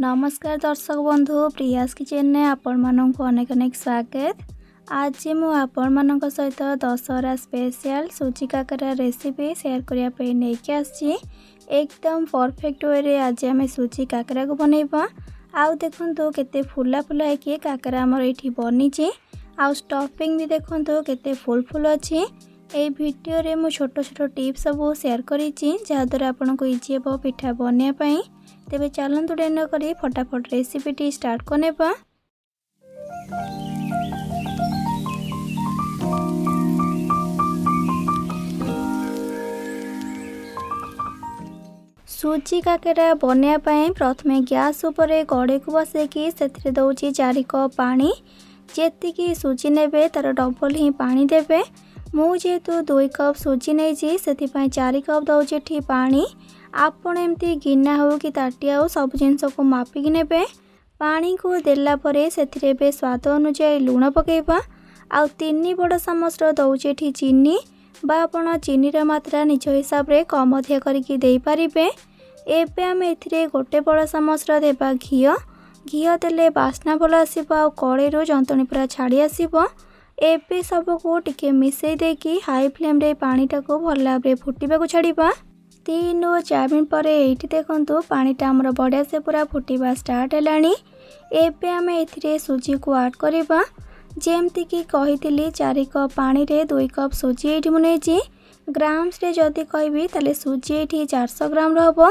नमस्कार दर्शक बंधु प्रियास किचन ने आपण मानक अनेक अनेक स्वागत। आज मु आपण मानक सहित दशहरा स्पेशल सुजी काकरा रेसिपी शेयर करिया पे नेकी आछि। एकदम परफेक्ट वे रे आज आम सुजी काकरा को बनैबा। आउ देखंतु केते फुला फुला है कि काकरा हमर एठी बनिछि। आउ स्टफिंग भी देखंतु केते फुल फुल अछि। ए वीडियो रे मु छोट छोट टिप्स सब शेयर करिछि जहा द्वारा आपन को इजी हेबो पिठा बनिया पई। तेबे चलंतु डेर न करी फटाफट रेसिपी टी स्टार्ट करनेबा। सुजी काकेरा बनिया पई प्रथमे गैस उपरे कड़े को बसेकी सेथिरे दउची 4 कप पानी। जेतिकी सुजी नेबे तार डबल ही पानी देबे। मु जेतु 2 कप सुजी नै छी सेति पई 4 कप दउची ठी पानी। आपण एमती गिना हो कि ताटिया हो सब जिनस को मापिकी नेबे। पानी को देला परे सेथिरे बे स्वाद अनुसार लूण पकेबा। आउ 3 बड़ चामच दउची ठी चीनी बा आपण चीनी रा मात्रा निज हिसाब रे कम अधिया करिकी देई परिबे। एबे हम एथिरे 1 बड़ चामच देबा घियो। घियो देले बास्ना भल आसीबो आ कड़ेरो जंतणी पूरा छाड़ी आसीबो। एबे सब को टिके मिसई देकी हाई फ्लेम रे पानीटा को भल भाबरे फुटिबा को छाड़ीबा। 3 और 4 मिनट पर एठी देखंतु पानीटा हमर बढ़िया से पूरा फुटिबा स्टार्ट हेलानी। एबे हम एथिरे सुजी को ऐड करिबा। जेमती की कहितली 4 कप पानी रे 2 कप सुजी एठी मुनेची। ग्राम्स रे जदी कहबी ताले सुजी एठी 400 ग्राम रहबो।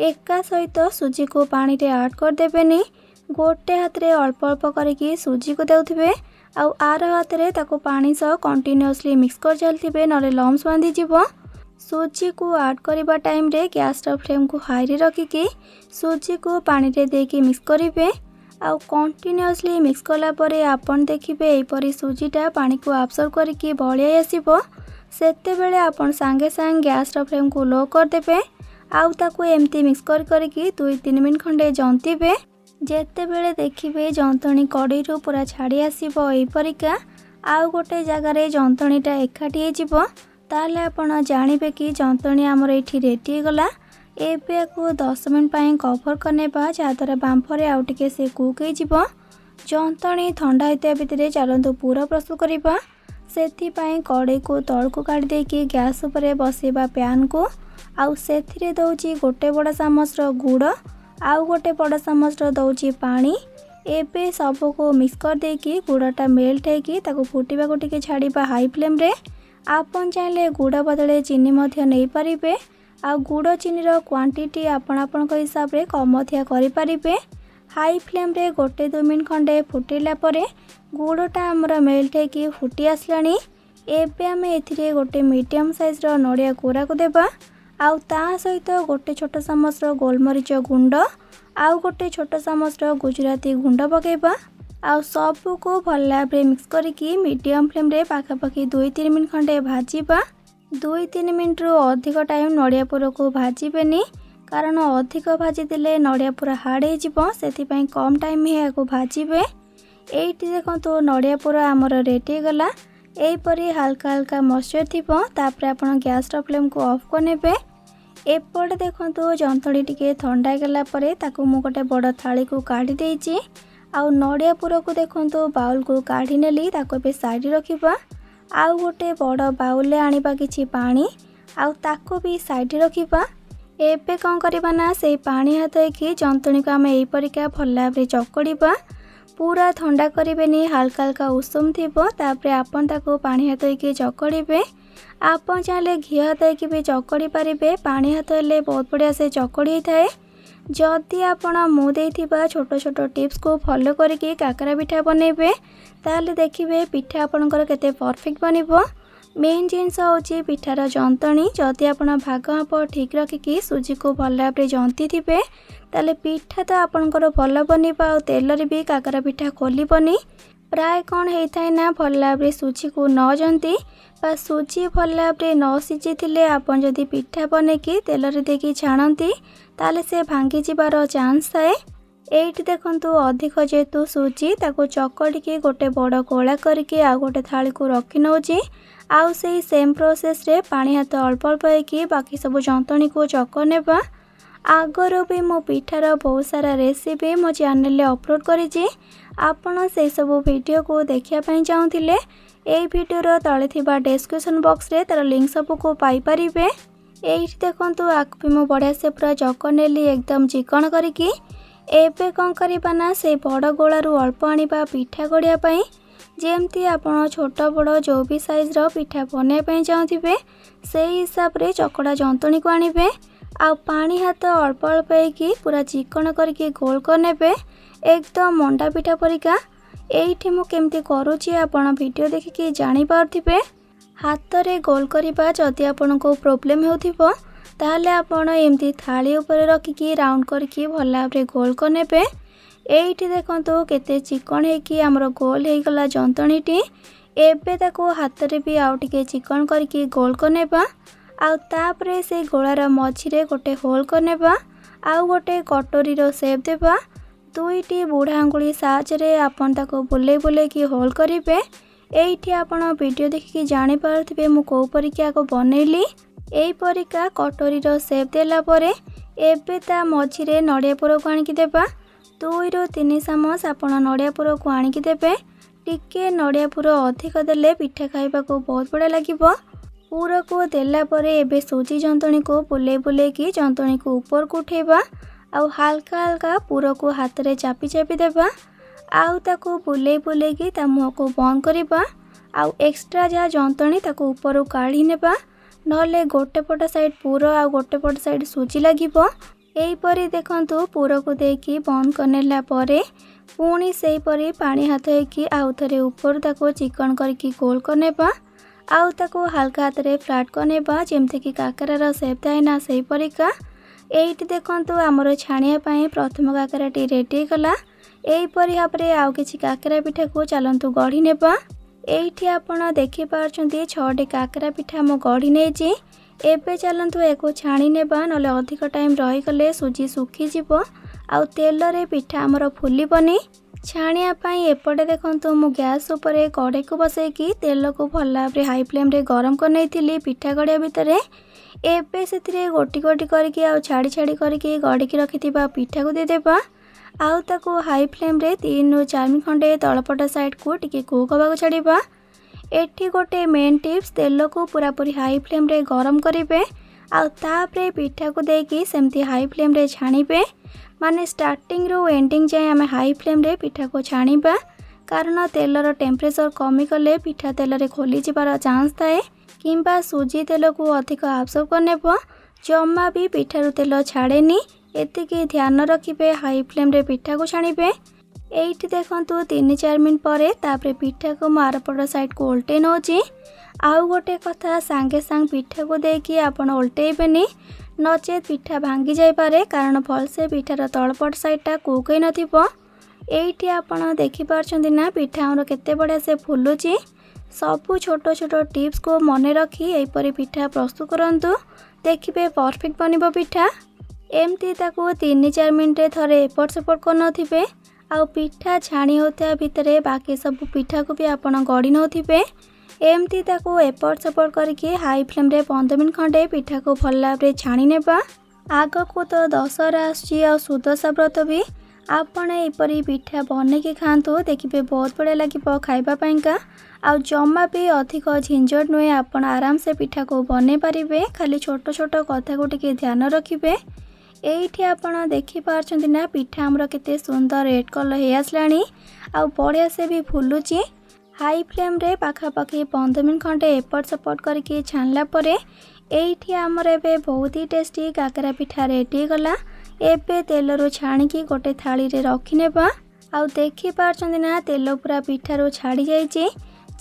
एका सहित सुजी को पानी रे ऐड कर देबेनी। गोटे हाथ रे अल्प अल्प करके सुजी को देउथिबे आउ आर हाथ रे ताको पानी सह कंटीन्यूअसली मिक्स कर चलथिबे नले लम्स बांधी जिवो। सुजी को ऐड करबा टाइम रे गैस र फ्लेम को हाई रे रखिकी सुजी को पानी रे देकी मिक्स करिवे। आउ कंटीन्यूअसली मिक्स कला परे आपण देखिबे एई परी सुजीटा पानी को अब्सॉर्ब करके बळिया आसीबो। सेते बेले आपण संगे संग गैस र फ्लेम को लो कर देबे। आउ ताको एमती मिक्स करके 2-3 मिनट खंडे जंतिबे। जेते बेले देखिबे जंतणी कड़ी रो पूरा छाड़ी आसीबो एई परिका आउ गोटे जगह रे जंतणीटा एकाठी हे जिवो ताले आपण जानिबे कि जंतणी हमर एठी रेडी गला। एबे को 10 मिनट पई कवर करनेबा जा द्वारा बांफरे आउ टिके से कुक हे जिवो। जंतणी ठंडा हेते भितरे चलंतु पूरा प्रस्तुत करिबा। सेथि पई कड़े को तळ को काढी देकी गैस ऊपर बसेबा पैन को आउ सेथिरे दउची 1 बड़ चामच रो गुड़ आउ 1 बड़ चामच रो दउची पानी। एबे सब को मिक्स कर देकी गुड़टा मेल्ट हेकी ताको फुटिबा को टिके छाड़ीबा हाई फ्लेम रे। आपण चाहिले गुड़ बदले चीनी मध्य नहीं पारिबे। आ गुड़ चीनी रो क्वांटिटी आपण हिसाब रे कम अधिया करि पारिबे। हाई फ्लेम रे 1-2 मिनट खंडे फुटिला परे गुड़टा हमर मेल्ट हेकी फुटी आसलानी। एबे हम एथिरे गोटे मीडियम साइज रो नड़िया कोरा को देबा। आउ ता सहित 1 छोट चामच रो गोलमरीच गुंड आउ 1 छोट चामच रो गुजराती गुंड पकेबा। आउ सब को भल भाबरे मिक्स करके मीडियम फ्लेम रे पाखापाखि 2-3 मिनट खंडे भाजीबा। 2-3 मिनट रो अधिक टाइम नड़िया पुर को भाजीबेनी कारण अधिक भाजी देले नड़िया पुरा हार्ड हे जिवो। सेति पई कम टाइम हे को भाजीबे। एठी देखंतु नड़िया पुरा हमर रेडी गला। एई परी हल्का हल्का मॉइस्चर थिबो तापरे आपण गैस रो फ्लेम को ऑफ करनेबे। एपटे देखंतु जंतणी टिके ठंडा गला परे ताको मु गोटे बड़ थाली को काढी देइची। आउ नड़िया पुर को देखंतु बाउल को काढी नेली ताको बे साइड रखिबा। आउ गोटे बड़ बाउल ले आनिबा किछि पानी आउ ताको भी साइड रखिबा। एबे कोन करबा ना से पानी हाथ की जंतणी को हम एई परिका भल भाबरे चकड़ीबा। पूरा ठंडा करिबेनी हल्का हल्का उषुम थिबो तापरे आपण ताको पानी हाथ की चकड़ीबे। आपण चाहे घी हाथ की भी चकड़ी पारिबे। पानी हाथ हेले बहुत बढ़िया से चकड़ी थाए। जदि आपण मु देथिबा छोट छोट टिप्स को फॉलो करके काकरा पिठा बनेबे ताले देखिबे पिठा आपनकर केते परफेक्ट बनिबो। मेन जिनस होची पिठार जंतणी। जदि आपण भाग माप ठीक रखिकी सुजी को भल भाबरे जंती थिबे ताले पिठा तो आपनकर भल बनिबा आ तेल रे भी काकरा पिठा खोलिबनी। प्राय कौन होता है ना भल भाबरे सुजी को न जंती बा सुजी भल भाबरे न सिझी थिले आपण जदि पिठा बनेकी तेल रे देकी छाणती ताले से भांगी जिबार चांस थाए। एठी देखंतु अधिक जेतु सुजी ताको चकड़ी के गोटे बड़ गोला करके आ गोटे थाली को रखी नउची। आउ सेही सेम प्रोसेस रे पानी हाथ अल्प अल्प हेकी बाकी सब जंतणी को चक नेबा। आगरू भी मो पिठार बहुत सारा रेसिपी मो चैनल अपलोड करी आपण से सब वीडियो को देखिया चाहूले यही वीडियो तले थिबा डिस्क्रिप्शन बॉक्स रे तार लिंक सब को पाई परिबे। एइठी देखंतु आक भी मो बढ़िया से पूरा जक नेली एकदम चिकन करिकी एबे कौन करबा ना से बड़ गोलारू अल्प आनिबा पिठा गढ़िया पई। जेमती आपण छोट बड़ जो भी साइज रो पिठा बने पई चाहथिबे से हिसाब रे चकड़ा जंतणी को आनिबे आ पानी हाथ अल्प अल्प होगी पूरा चिकन करके गोल कर नेबे एकदम मंडा पिठा परिका। एइठी मु केमती करूची आपण वीडियो देखिकी जानि पारथिबे। हाथ रे गोल करिबा जदि आपण को प्रॉब्लम होथिबो ताहले आपण एमती थाली ऊपर रखिकी राउंड करके भल भाव गोल कर नेबे। एइठी देखंतु केते चिकन हेकी हमर गोल हे गला जंतणीटी। एबे ताको हाथ रे भी आउ टिके चिकन करके गोल कर नेबा आउ तापरे से गोलार मझिरे गोटे होल कर नेबा आउ गोटे कटोरी रो शेप देबा। दुईटी बुढ़ा आंगुली साहाय्य आपण ताको बुले बुले की होल करिवे। एइठी आपण वीडियो देखिकी जानि पारथिबे मु को परिका को बनैली। एई परिका कटोरी रो शेप देला परे एबे ता मझिरे नड़िया पुर को आनिकी देबा। 2 ରୁ 3 चामच आपण नड़िया पुर को आनिकी देबे। टिके नड़िया पुर अधिक देले पिठा खाइबा को बहुत बड़ा लागिबो। पूरा को देला परे एबे सूजी जंतणी को बुले बुले की जंतणी को ऊपर को उठेबा आउ हल्का हल्का पूरा को हाथ रे चापी चापी देबा आउ ताको बुले बुले की ता मुह को बंद करबा आउ एक्स्ट्रा जा जंतणी ताको ऊपर काढ़ी नेबा नले गोटे पट साइड पूरा आउ गोटे पट साइड सूजी लागिबो। एही परी देखंतु पूरा को देकी बंद करनेला परे पुणी सेही परी पानी हाथ हेकी आउ थरे ऊपर ताको चिकन करके गोल करनेबा आउ ताको हल्का हाथ रे फ्लैट करनेबा जेमते की काकरार शेप थाए ना सेही परिका। एइठी देखंतु हमर छाणिया पई प्रथम काकराटी रेडी गला। एही परी भाबरे आउ किछि काकरा पिठा को चलंतु गढ़ी नेबा। एइठी आपण देखि पारछंती 6टी काकरा पिठा मो गढ़ी नेछि। एबे चलंतु एको छाणी नेबा नले अधिक टाइम रही गले सुजी सुखी जिवो आउ तेल रे पिठा हमर फुलिबनी। छाणिया पई एपटे देखंतु मु गैस ऊपर कड़े को बसैकी तेल को भल भाबरे हाई फ्लेम रे गरम कर नैथिली पिठा गड़िया भितरे। एबे सेथिरे गोटी गोटी करके आउ छाड़ी छाड़ी करके गड़िकी रखिथिबा पिठा को दे देबा आउ ताको हाई फ्लेम रे 3 ରୁ 4 मिनट खंडे तळपट साइड को टिके कुक होबा को छाड़ीबा। एठी गोटे मेन टिप्स तेल को पूरा पूरी हाई फ्लेम रे गरम करिवे आउ तापरे पिठा को देकी सेमती हाई फ्लेम रे छाणीबे। माने स्टार्टिंग रो एंडिंग जाए आमे हाई फ्लेम रे पिठा को छाणीबा कारण तेलर टेम्परेचर कमी गले पिठा तेल रे खोली जिबार चांस थाए किंबा सुजी तेल को अधिक आब्सर्व करनेबो। जम्मा भी पिठारू तेल छाड़ेनी एतिकी ध्यान रखिबे हाई फ्लेम रे पिठा को छाणीबे। एइठी देखंतु 3-4 मिनट परे तापरे पिठा को मारपट साइड को उल्टे नौची। आउ गोटे कथा सांगे सांग पिठा को देकी आपण उल्टेइबेनी नचेत पिठा भांगी जाय पारे कारण भलसे पिठार तळपट साइडटा कुक होई नथिबो। एइठी आपण देखि पारछंती ना पिठा हमर केते बढिया से फुलुची। सबु छोट छोट टिप्स को मने रखी एपरी पिठा प्रस्तुत करंतु देखिबे परफेक्ट बनिबो पिठा। एमती ताको 3-4 मिनट थरे एपट सेपट कर नथिबे आउ पिठा छाणी होता भितरे बाकी सब पिठा को भी आपण गड़ी नथिबे। एमती ताको एपट सेपट करके हाई फ्लेम रे 15 मिनट खंडे पिठा को भल भाबरे छाणी नेबा। आग को तो दशहरा आसी आ सुदशा व्रत भी आपण एपरी पिठा बनैकी खातु देखिबे बहुत बढ़िया लगिबो खाइबा पाइका आउ जम्मा भी अधिक झिंझट नुहे आपण आराम से पिठा को बने पारिबे। खाली छोट छोट कथा को टिके ध्यान रखिबे। एइठी आपण देखि पारछंती ना पिठा हमर केते सुंदर रेड कलर हे आसलानी आउ बढ़िया से भी फुलुची। हाई फ्लेम रे पाखापाखि 15 मिनट खंडे एपट सेपट करके छानला परे एइठी हमर एबे बहुत ही टेस्टी काकरा पिठा रेडी गला। एबे तेल रो छाणीकी गोटे थाली रे रखि नेबा आउ देखि पारछंती ना तेल पूरा पिठा रो छाड़ी जाईची।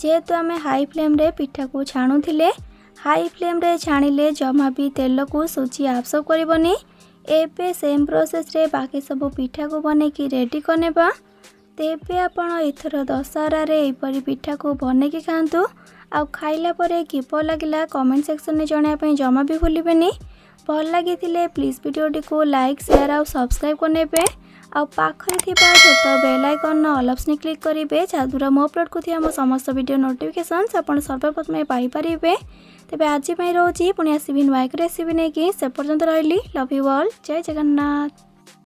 जेहेतु आमे हाई फ्लेम रे पिठा को छाणुथिले हाई फ्लेम रे छाणिले जमा भी तेल को सुजी आब्सर्व करबनी। एबे सेम प्रोसेस रे बाकी सब पिठा को बनेकी रेडी करनेबा। तेबे आपण एथर दशहरा रे एपरी पिठा को बनेकी खांतु आउ खाइला परे किपो लागिला कमेंट सेक्शन में जणाया पई जमा भी भूलिबेनी। भल लागिथिले प्लीज वीडियो को लाइक शेयर और सब्सक्राइब करनेबे आउ पाखरे थिबा छोट bell icon all option click करिवे जादुरा मो अपलोड को थिया मो समस्त वीडियो नोटिफिकेशंस आपण सर्वप्रथम पाई परिबे। तेबे आज रोची पुणी आसबि नुआ एक रेसिपी नहीं कि से पर्यंत रही लव यू ऑल जय जगन्नाथ।